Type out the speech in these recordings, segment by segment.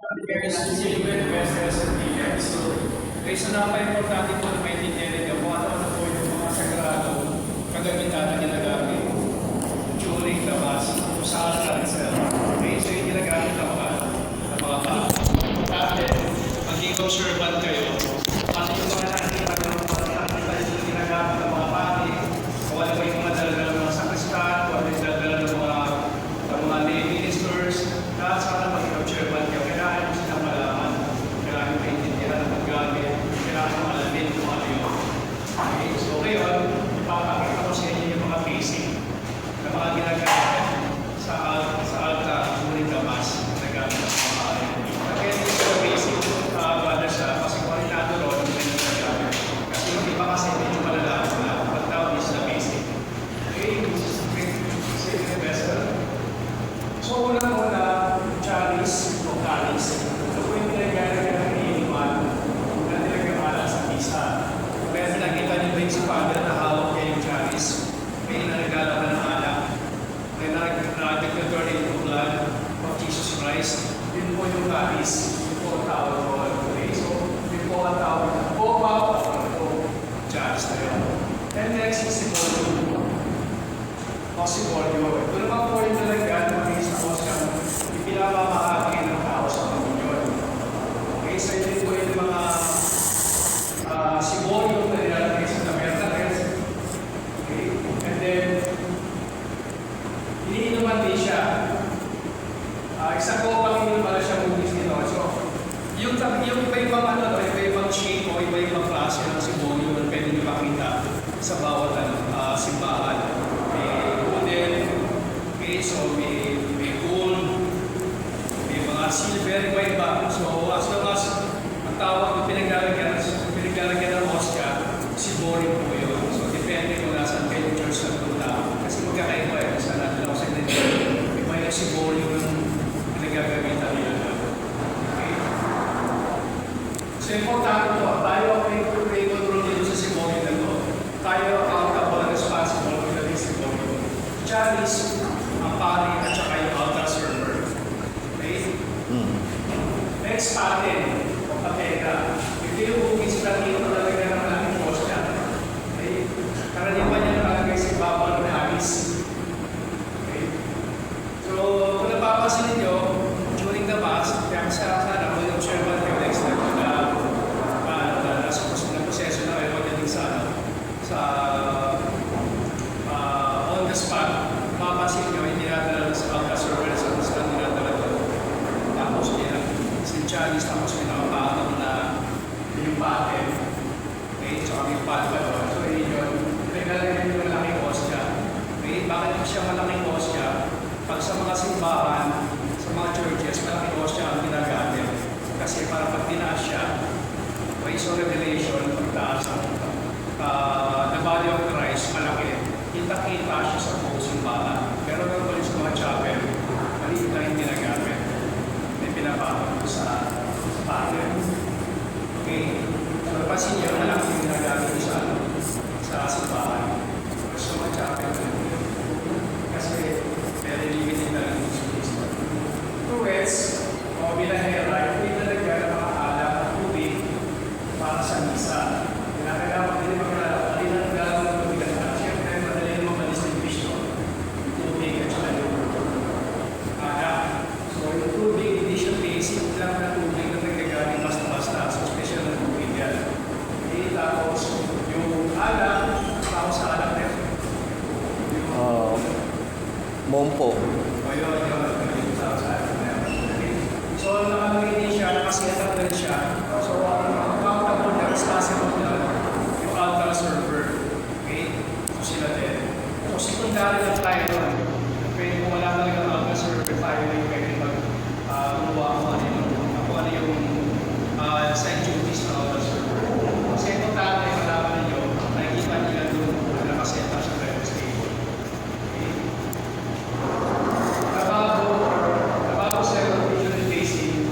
Very specific vessels and PX. So, kaysa napaka-importante po na maintindihan ninyo kung ano po yung mga sagrado kagamitan na ginagamit during the Mass kung saan ka itself. Okay, so yung ginagamit ng mga tao. Importante, maging observant kayo. Ano yung mga nakikita ng mga nakikita yung ginagamit ng mga pari, kung ano ba yung mga dala ng mga sakristan, kung ano yung dala ng mga lay ministers, lahat sana maging observant kayo. Kailangan mo silang malaman, kailangan mo maintindihan ang paggamit, kailangan mo alamin kung ano yun. Okay, so ngayon, ipapakita ko sa inyo yung mga basic na mga ginagamit sa altar during the Mass, ginagamit ng mga pari. Again, this is the basic, brothers, kasi koordinado ron, yung ginagamit. Kasi hindi pa kasi medyo malalaman na, but now this is the basic. Okay, this is the vessel. So, unang-una, chalice o calis. Ito po yung pinagagawa ng iniwan na nilagay sa misa. Kaya nakita niyo ba yung si Father na hawak niya yung chalice? May narigala ka ng alak. May nag-declare into blood of Jesus Christ. Yun po yung calis. Yun po ang tawag ko. Okay, so yun po ang tawag na copa o chalice na yun. And next is si Bolio. O si Bolio. Ito naman po yung talaga ipinapamahagi ng tao sa komunyon. Okay, so ito po yung mga simbolo na nilalagay sa tabernacle. Okay, and then iniinuman din siya. Isang kopang ininom pala siya bumis nito. So, yung iba-ibang iba-ibang shape o iba-ibang klase ng simbolo na pwede nyo makita sa bawat simbahan. May wooden, okay, so may gold, silver, iba-iba. So, as long as ang tawag ng pinaglalagyan ng hostia, simbolic po yun. So, depende kung nasan kayo church na punta. Kasi magkakaiba eh. Sa natin ako sa inyo, iba yung simbolic yung pinagagamitan nila. Okay? So, importante ito. Tayo may control dito sa simbolic na ito. Tayo accountable and responsible for the simbolic. Chalice, ang pari, at saka yung altar server. Okay? Next pattern o patega. Ito yung bukis na dito talaga ng ating hostia. Okay? Karaniwan niya nakalagay si Bawal na Amis. Okay? So, kung napapasin ninyo, during the Mass, kaya sana kung yung-observan kayo next time na proseso na kayo pagdating on the spot, mapapasin nyo, hindi natin sa altar server sa dinadala doon. Tapos nila, si Chalice, tapos may nakapatong na yung pattern. Okay, so kami pattern ba doon. So yun, naglalagay yung malaking hostia. Okay, bakit po siya malaking hostia? Pag sa mga simbahan, sa mga churches, malaking hostia ang ginagamit. Kasi para pag tinaas siya, may so revelation, pagtaas the body of Christ, malaki. Kita-kita siya sa buong simbahan. Pero normally sa mga chapel, maliit lang yung ginagamit. May pinapapag sa pattern. Okay? So, napansin niyo, malaki yung ginagamit sa simbahan. Sa mga chapel, kasi very limited na lang yung space. Tuwets, o bilahera, yung pinalaga ng mga alak at tubig para sa misa. Kinakailangan din maglalaro. Kinakailangan ng tubig at alak. Siyempre, madali naman ma-distinguish tubig at saka yung alak. So, yung tubig, hindi siya basic lang na tubig na nagagaling basta-basta. So, special na tubig yan. Okay, tapos, yung alak, tapos sa alak na yun. Mompo. O yun. Tapos sa alak na yun. So, nakalagay din siya, nakasiyatak din siya. So, accountable na, responsible na yung altar server. Okay? So, sila din. So, secondary lang tayo doon. Pwede kung wala talaga ang altar server, tayo na yung pwede gumawa kung ano yung side duties ng altar server. Kasi importante, malaman ninyo, nakikita nila doon na nakaseta sa breakfast table. Okay? Trabaho sa vision facing,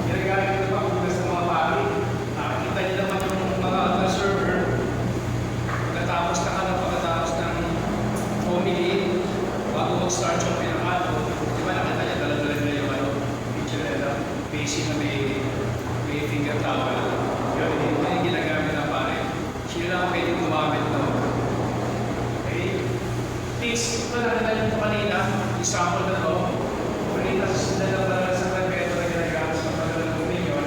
ginagamit ng pagbugas ng mga pari. Nakikita niyo naman yung mga altar server. Pagkatapos ng homily, bago mag-start yung pinakalo, di ba nakita niya dala-dala nila yung picture nila, basin na may finger towel. Kaya hindi mo yung ginagamit na pare. Sino lang pwede gumamit no? Okay? Please, ito na natin ito kanina. Example na to. Kanina sa sundan na pala sa Pedro na ginagamit sa pagkalang opinion.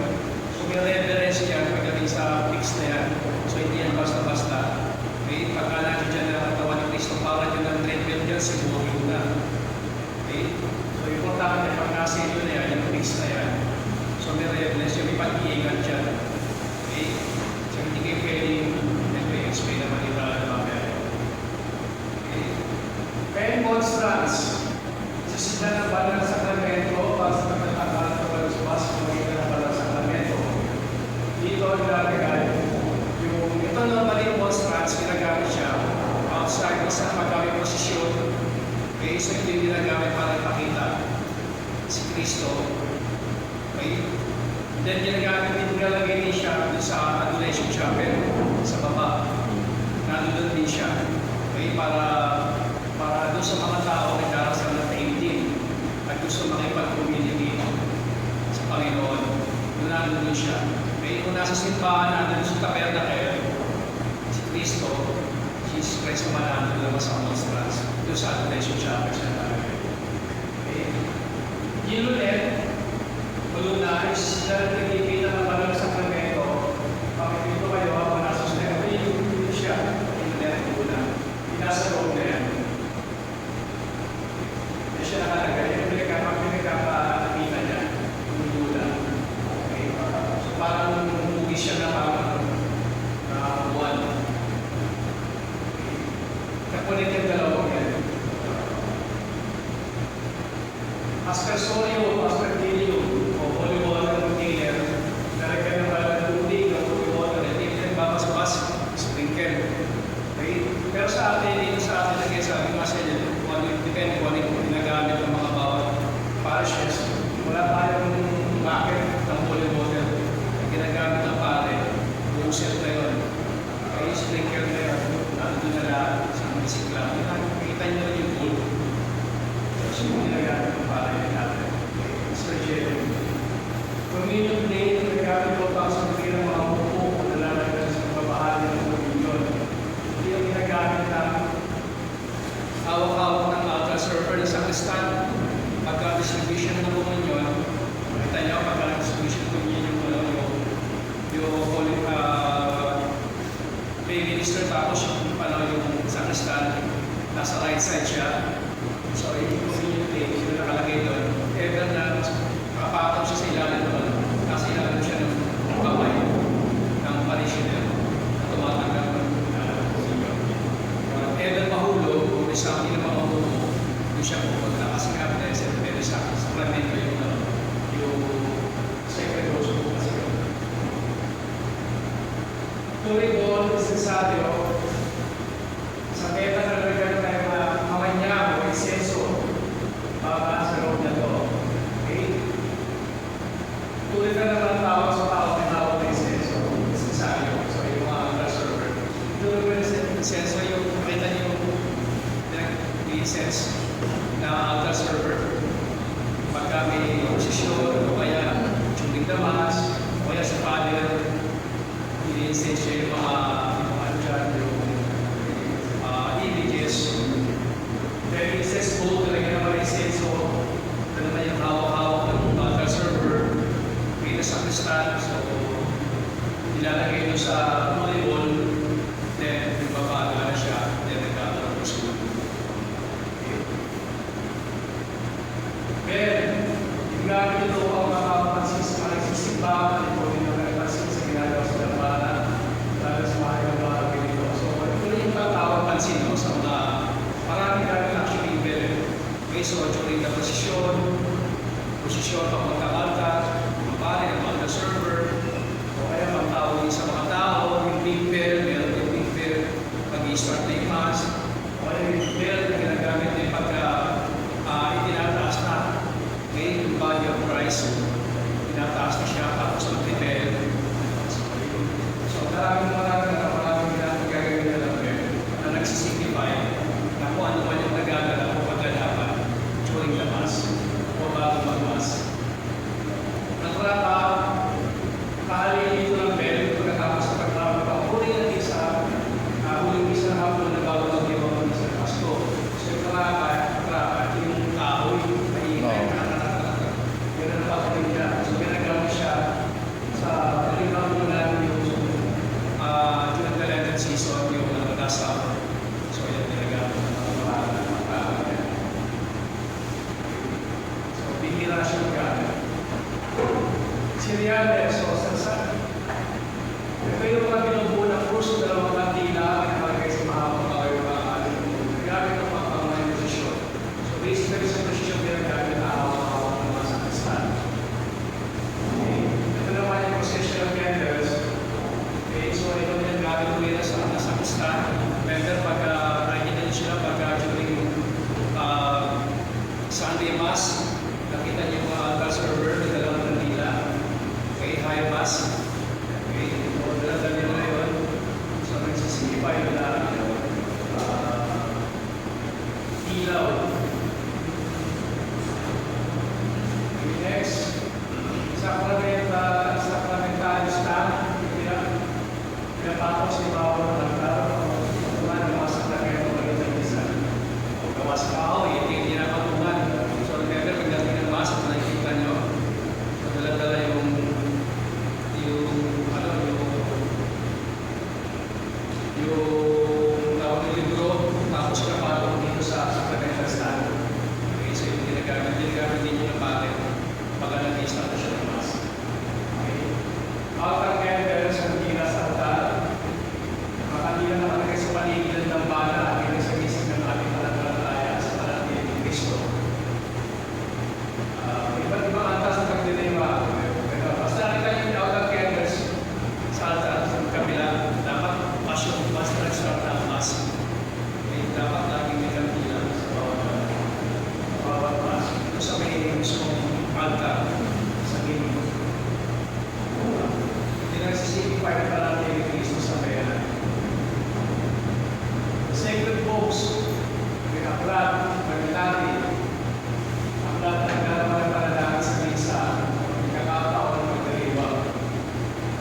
So may reference yan pagdating sa fix na yan. So hindi yan basta-basta. Okay? Pagka natin dyan na katawan ng Kristo, para dyan ang treatment dyan, siguro yun na. Okay? So importante pag nasa inyo na yan, yung fix na yan. So may reference yan, may pag-iingat dyan. Okay? So hindi kayo pwedeng nag-explain naman ito na mamaya. Okay? Pen monstrance. Sa sila ng banal sa sakramento, para sa pagkakataon ng balas-bas, kumagita ng banal sa sakramento. Dito ang lalagay. Ito normally yung monstrance, ginagamit siya outside sa paggamit posisyon. Okay, so ito yung ginagamit para ipakita si Kristo. Okay? Then ginagamit din, nilalagay din siya sa Adoration Chapel, sa baba. Nandun din siya. Okay, para doon sa mga tao na darasal ng taimtim at gusto makipag-communicate sa Panginoon. Doon nandun siya. Okay, kung nasa simbahan nandun sa tabernacle, si Kristo, Jesus Christ kumanando naman sa monstrance. Doon sa Adoration Chapel siya nalagay. Okay. Yun ulit, lunaris, dahil nagkikita ng banal sa sakramento, pakikito kayo habang nasa sakramento, yun siya, internet muna. Nasa loob na yan. Hindi siya nakalagay. Yung pinagkakapakita niya, yung muna. Okay. So parang hugis siya na parang buwan. Nakulit yung dalawang yan. Aspersorio, aspergillium, o holy water container, nalagyan ng balang tubig, ng holy water, at hindi nagbabas-bas, sprinkle. Okay? Pero sa atin, dito sa atin, lagay sa ating kasi, depende kung ano yung ginagamit ng mga bawat parishes. Wala tayong bucket ng holy water. Ang ginagamit ng pare, buset na yun. Okay, sprinkle na yun. Nandun na lahat sa bisikla. Nakikita nyo na yung pool. So, yung ginagamit ng pare natin. Spaghetti. Communion day, ginagamit ko pa sa mga mga upo na lalagyan sa babahali ng communion. Hindi yung ginagamit na hawak-hawak ng altar server na sakristan. Pagka-distribution ng communion, makita nyo, pagka-distribution ng communion yung holy may minister tapos yung sakristan, nasa right side siya. So, yung communion day, sila nakalagay doon. Ever na kapatong siya sa ilalim doon, nasa ilalim siya ng babay ng parishioner na tumatanggap ng communion. Ever mahulog, kung isang hindi na mahulog, doon siya pupunta. Kasi nga, pero sa sakramento yung sacred rose po kasi yun. Turibol, sensatio, sa peta na nalagyan tayo na kamanya o isenso para sa loob na to. Okay? Tuloy ka naman tawag sa tao na tawag na isenso, sensatio. So yung mga server. Tuloy ka na isenso yung makita niyo yung incense na altar server. Pagka may posisyon o kaya tubig damas o kaya sa father, i-incense siya yung mga images. Then incense bowl, talaga naman incense so ito naman yung hawak-hawak ng altar server. May nasa kristal, so ilalagay nyo sa holy bowl, then nagbabaga na siya, then nagkakaroon ng puso. Then, yung gamit ito ang makapansin sa mga simbahan, ito yung nakapansin sa ginagawa sa dambana, lalo sa mga ginagawa ganito. So, ito yung patawag pansin no, sa mga marami namin actually very. Okay, so during the posisyon pag magkakalta, mapari ng altar server, o kaya pagtawag sa mga tao, yung big bell, Cereales o salsa. Ito yung mga binubuo ng krus, dalawang kandila, ay nakalagay sa mahabang kaway mga aling gamit ng mga pangunahing posisyon. So basically sa posisyon ginagamit na hawak-hawak ng mga sakristan. Okay. Ito naman yung processional candles. Okay, so ito yung gamit ko yun sa sakristan. Remember, pagka nakikita nyo sila pagka during Sunday Mass, nakita nyo yung mga altar server, may dalawang kandila. Okay, high Mass. Okay, o dala-dala nyo na yun. So nagsisipay na ilaw. Okay, next. Sacramentalist stand. Pinapatong sa ibabaw ng altar. Tuman ng mga sakramento ng isa. O gawa sa kahoy, hindi na patungan. So remember, pagdating ng Mass, at nakikita nyo, so dala-dala yung tawag ng libro, tapos kapatong dito sa sacramental stand. Okay, so yung ginagamit din yung bakit pagka nag-i-start na siya ng Mass. Okay. Altar candles, kandila sa altar. Mga kandila na kalagay sa paligid ng bana at pinagsagisig ng ating pananampalataya sa pananampalataya ni Cristo. Iba't ibang antas ng pagdilima. Basta nakita niyo yung altar candles sa altar sa kabila, dapat pasyon, mas nag-start na ang Mass. Okay, dapat laging may kandila sa bawat Mass. Ito sa may mismong altar sa gilid. Hindi na nagsisipipay na parang ni Cristo sa bayanan. Sacred books, may aklat, magdati. Aklat na nagdaraman ng panalangin sa misa, may kakataon ng pagdaliwa.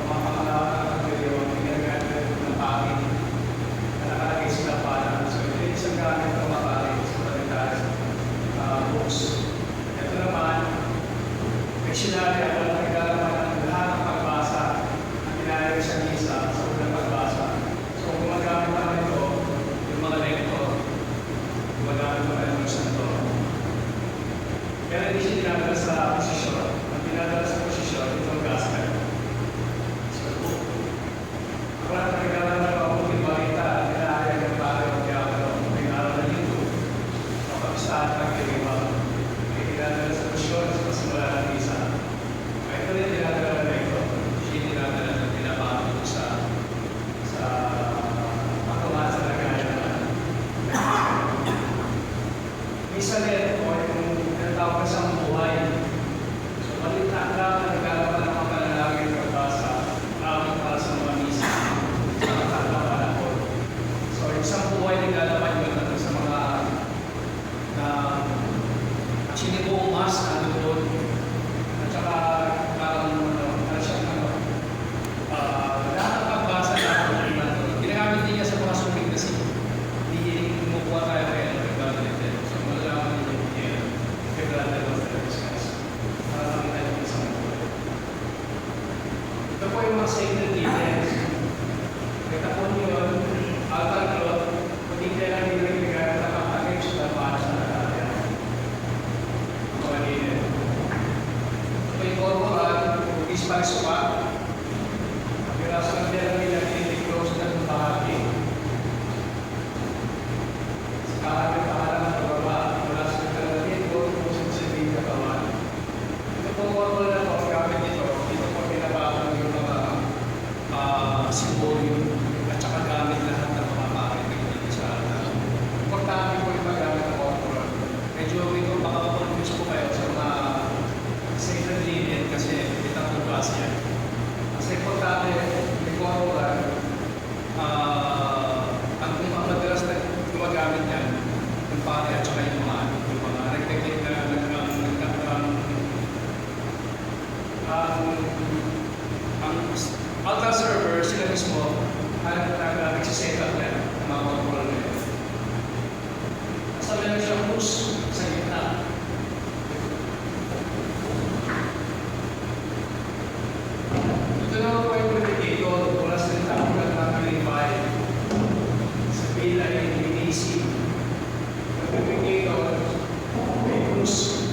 Kamakakalawat ng pagdaliwa, may ginagamit ng pangit na nakalagay sila para. So, ito yung isang gamit ng makalit sa panalangin books. Ito naman, missionary ako na nagdaraman ng lahat ng pagbasa na ginayari sa misa sa unang pagbasa. So, kung gumagamit naman ito, yung mga lektor, gumagamit naman ng santo. Pero hindi siya dinadala sa posisyon. Ang dinadala sa posisyon, ito ang gospel. So, ako na nagdaraman ng mabuting balita at ginayari ng pare o diablo. May araw na dito. Kapag-istaan ng kiriwa. May dinadala sa posisyon sa pasimula ng misa. Ito rin dinadala na ito. Siya dinadala na pinapato sa patuman sa lagay na misa rin o yung tinatawag sa buhay. So, malitaan lang na naglalaba ng mga panalangin ng pagbasa amin para sa mga misa sa nakakang panahon. So, yung isang buhay naglalaban yun sa mga actually buong Mass na doon. At saka parang lahat ng pagbasa natin ginagamit din niya sa mga suming kasi hindi kumukuha tayo kaya ng pagbabalite. So malalaman niyo yung pagbabalite of the discuss. Para makita niyo isang buhay. Ito po yung mga sacred details. Kita po niyo yun, altar cloth, hindi kailangan nila ginagamit na kapagay sa para sa natin. May corporal, is pagsuka. Ang piraso ng pera nila close na ng bahagi. Sa kahapit pahalang ng pababa, mula sa kalagin, kung sa video kawan. Ito po corporal na po, gamit dito. Dito po pinabakang yung mga simbolo at saka gamit lahat ng mga bakit dito sa importante po yung paggamit ng corporal. Medyo ito, baka makonfuse po kayo sa mga sacred lined kasi itang tugas yan. Mas importante, may corporal, ang madalas na gumagamit yan, yung pare at saka yung mga nagtaglig na ang altar server, sila mismo, nagsiset up yan, ang mga corporal na yan. Basta meron siyang push sa gitna. Ito naman po yung indicator mula sa tapunan ng verify sa pila yung inisip. Ang indicator may push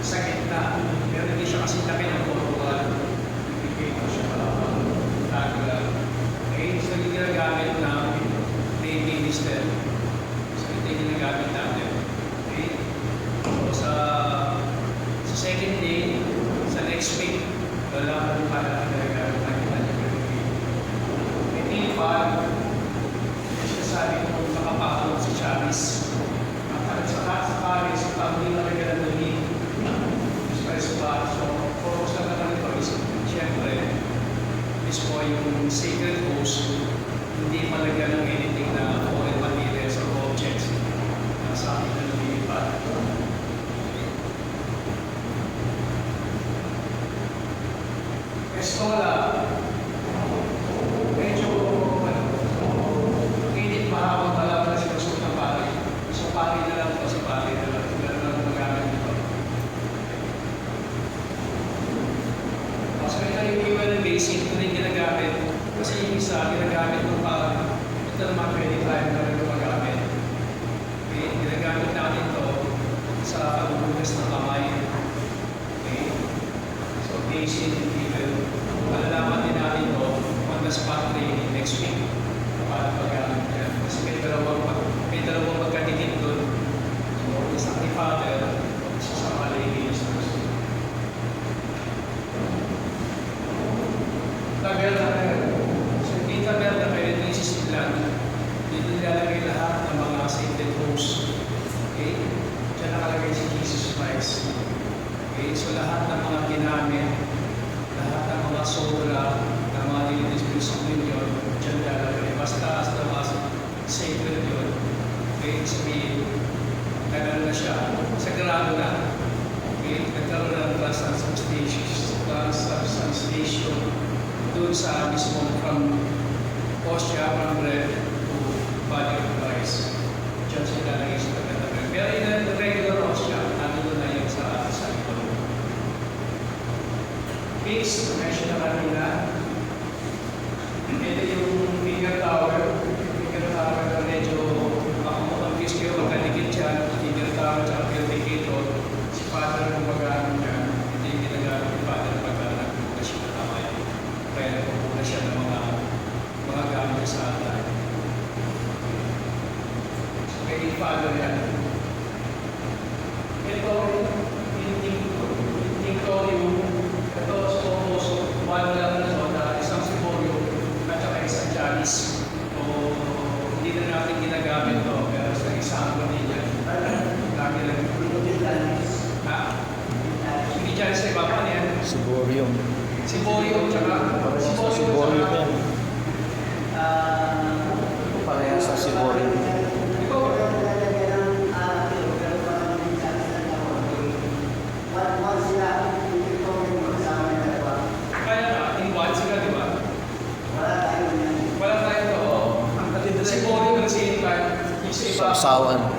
sa gitna. Pero hindi siya kasi laki ng corporal. lalaman pa natin talaga ang nakita niya pero hindi pa sabi ko makapakot si Chavez. At sa Paris, pag hindi talaga nandun express ba? So, focus na naman ito is, siyempre, is po yung sacred host, hindi malagyan ng anything na foreign materials or objects na sa akin na lumilipat. Estola, medyo init mahabang malaman na sinusok ng pari. So pari na lang ito, si pari na lang. Gano'n lang magamit ito. So ito yung iwan ng basic, ito rin ginagamit. Kasi yung isa, ginagamit mo para ito naman pwede tayo na rin magamit. Okay, ginagamit natin ito sa pagbubugas ng kamay. Okay, so basic and given. Malalaman din natin ito on the spot training next week. Para paggamit yan. Kasi may dalawang magkadikit doon. So, isang ni Father, isa sa mga lay ministers. Tabernacle. So, yung tabernacle, ito yung sisidlan. Dito nilalagay lahat ng mga sacred hosts. Okay? Diyan nakalagay si Jesus Christ. Okay? So, lahat ng mga ginamit, lahat ng mga sobra, ng mga nilidispuso yun, diyan nilalagay. Basta as the mas sacred yun. Okay? Sabihin, tagal na siya. Sagrado na. Okay? Nagkaroon ng transubstantiation doon sa mismo from Ostia, from bread to body of Christ. Diyan siya lalagay sa tagal-tagal. Pero in the regular Ostia, nandito na yun sa likod. Fixed, mention na kanina. Ito yung finger tower. Finger tower na medyo makamukhang kayo, magkadikit siya. Finger tower at purificator. Si Father ang mag-aaral niya. Hindi yung ginagamit ni Father pag-aaral. Kasi nakamay. Kaya nagpupuna siya ng mga gamit sa altar. So, kay Father yan. Ito, ito, one lang na soda, isang sibolyo, at saka isang chalice. So, hindi na natin ginagamit ito, pero sa isang pamilya, lagi lang. Ha? Hindi chalice na iba pa niyan. Siborium. Siborium, tsaka Siborium yan. Parehas sa Siborium. Kaya na, in one sila, di ba? Wala tayo ito. Siborium at the same time, Sausawan.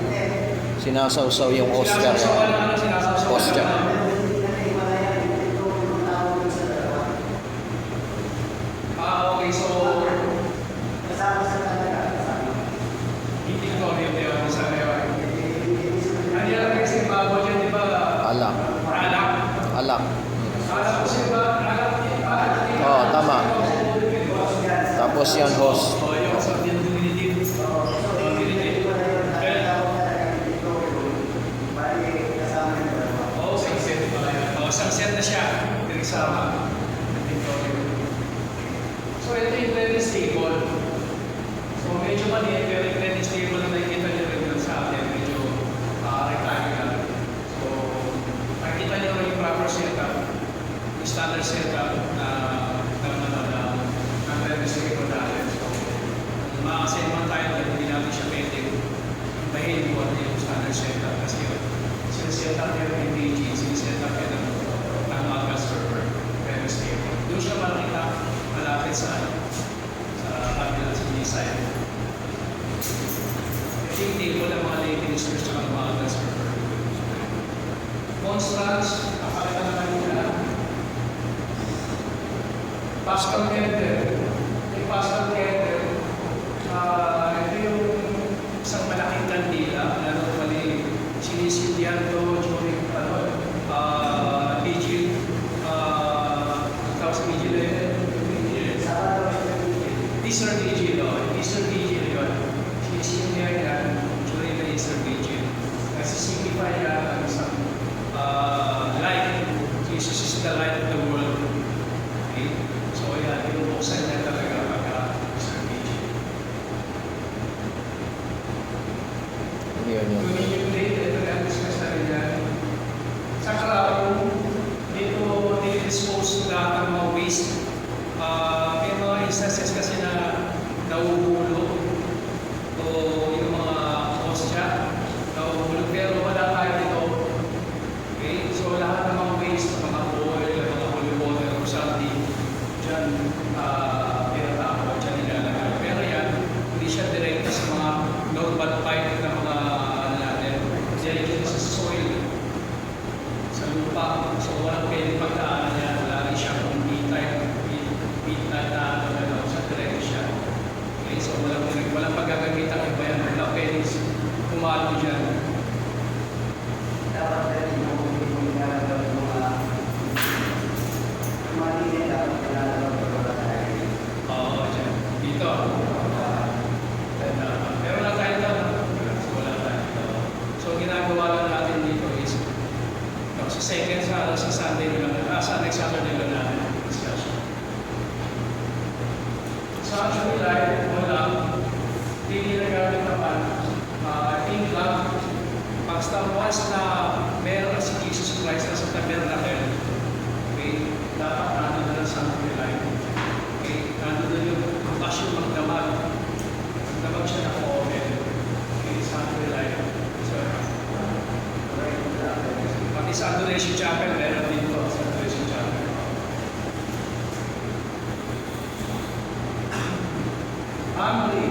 Sinasawsaw yung Oscar. Oscar. Okay, so Victoria de Leon sa Leon. Ano yung kasi bago dyan, di ba? Alak. Alak. Alak. Alak kasi ba? Alak. Oo, tama. Tapos yan, host. O, yung sa dinidib. Oo, sunset pa yan. Oo, sunset na siya. Nagsama. So, ito yung clearance table. So, medyo maliit, pero yung clearance table na nakikita niyo rin yun sa atin, medyo rectangular. So, nakikita niyo rin yung proper setup, yung standard setup na clearance table natin. So, kung makasend man tayo, hindi natin siya pwede bahin kung ano yung standard setup. Kasi yun, sinesetup niya yung PG, sinesetup niya ng mga server, clearance table. Doon siya makikita malapit sa kabila sa design. Ito yung table ng mga lay ministers at mga server. Monstrance, nakakita naman nila. Pascal Kender. Yung Pascal Kender, ito yung isang malaking kandila na normally sinisindihan to during vigil. Tawag sa vigil Easter Vigil, Easter Vigil yun. Sinisindihan yan during the Easter Vigil. Kasi signify yan ang isang light. Jesus is the light of the world. waste. May mga instances kasi na nauhulog o yung mga ostya, nauhulog pero wala tayo dito. Okay? So lahat ng mga waste, mga oil, mga holy water or something, dyan pinatapon, dyan nilalagay. Pero yan, hindi siya direct sa mga normal pipe na mga ano natin. Direct sa soil, sa lupa. So walang pwede pagdaanan yan. Wala rin siya kung B-type na ano, sa direct siya. Okay? So walang paggagamit ang iba yan. Wala pwede kumalo dyan. Dapat rin yung pinagagawa ng mga mali na dapat pinagagawa ng mga tayo. Oo, dyan. Dito. Pero wala tayo dito. So wala tayo dito. So ginagawa lang natin dito is sa second sa Sunday lang, sa next Saturday lang natin discussion. Sa actually life, wala. Hindi nagamit naman. I think lang, basta once na meron si Jesus Christ na sa tabernacle, okay, dapat nandun na lang sa Sunday life. Okay, nandun na yung passion magdamag. Magdamag siya na open. Okay, Sunday life. So, pati sa Adoration Chapel, meron dito sa Adoration Chapel. Family.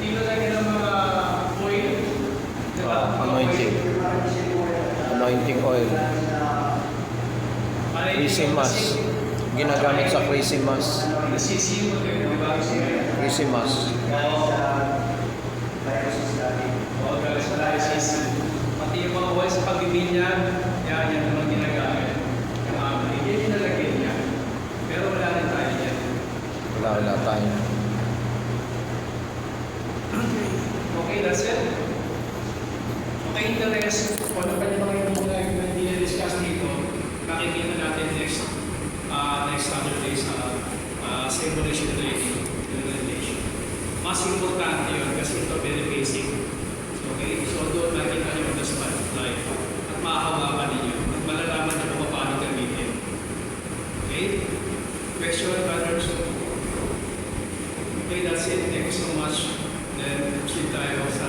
Dito lagi ng mga oil. Diba? Anointing. Anointing oil. Christmas. Ginagamit sa Christmas. Nasisiyo din, di ba? Christmas. Oo, guys, diocese. Pati yung mga oil sa pagbibinyan, yan naman ginagamit. Yung mga hindi nilagay niya. Pero wala rin tayo yan. Wala tayo. Okay, that's it. Okay, interest. Kung ano pa yung mga hindi na-discuss dito, makikita natin next Saturday sa simulation training. Mas importante yun kasi ito very basic. Okay, so doon makikita nyo on the spot live at mahahawakan ninyo at malalaman nyo kung paano gamitin. Okay? Question, brothers? Okay, that's it. Thank you so much. Then, proceed tayo sa